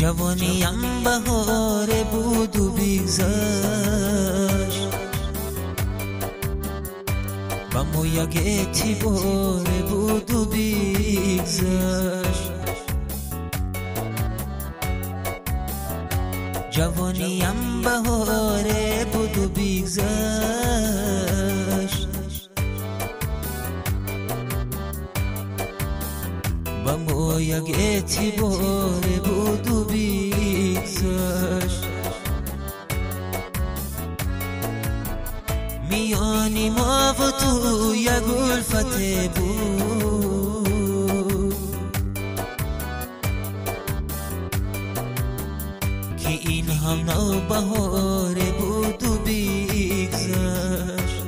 جوانیم بهار بود و بیگذشت، و مویگ اعتبار بود و بیگذشت. جوانیم بهار بود و بیگذشت، و مویگ اعتبار بود و بیگذشت. میانی ما و تو یک الفت بود که این هم نوبهار بود و بیگذشت.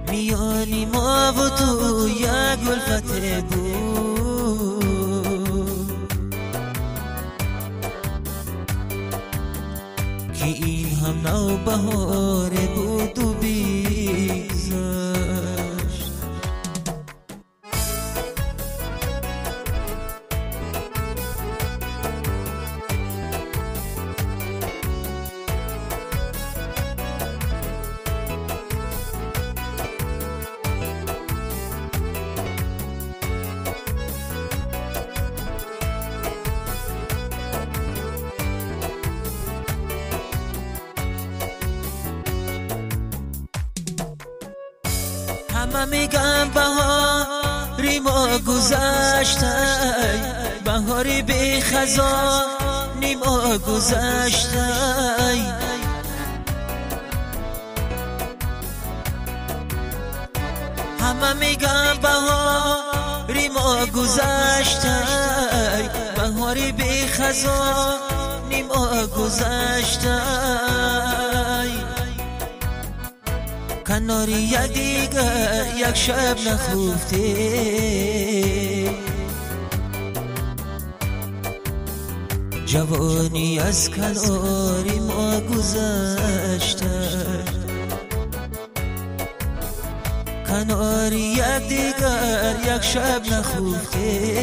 میانی ما و تو یک الفت بود که این هم نوبهار بود و بیگذشت. همه میگم بهاری ما گذشته، بهاری بی خزانی ما گذشته. همه میگم بهاری ما گذشته، بهاری بی خزانی ما گذشته. کنار یک دیگر یک شب نخفته، جوانی از کنار ما گذشته. کنار یک دیگر یک شب نخفته،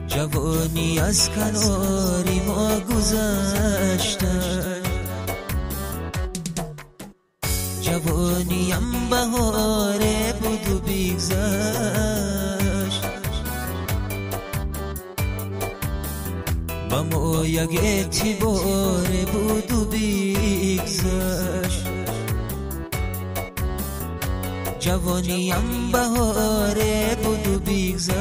جوانی از کنار ما گذشته. جوانیم بهار بود و بیگذشت، با مویگ اعتبار بود و بیگذشت. جوانیم بهار بود و بیگذشت،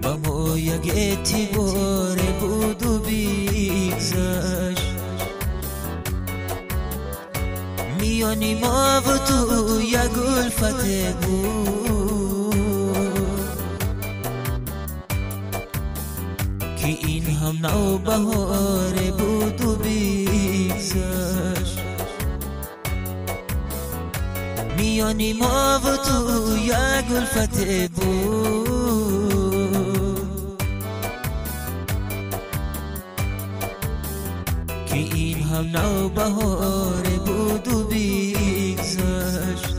با مویگ اعتبار بود و بیگذشت. میانی ما و تو یک الفت بود که این هم نوبهار بود و بیگذشت. میانی ما و تو یک الفت بود که این هم نوبهار بود و بیگذشت.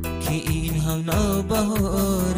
که این هم نوبهار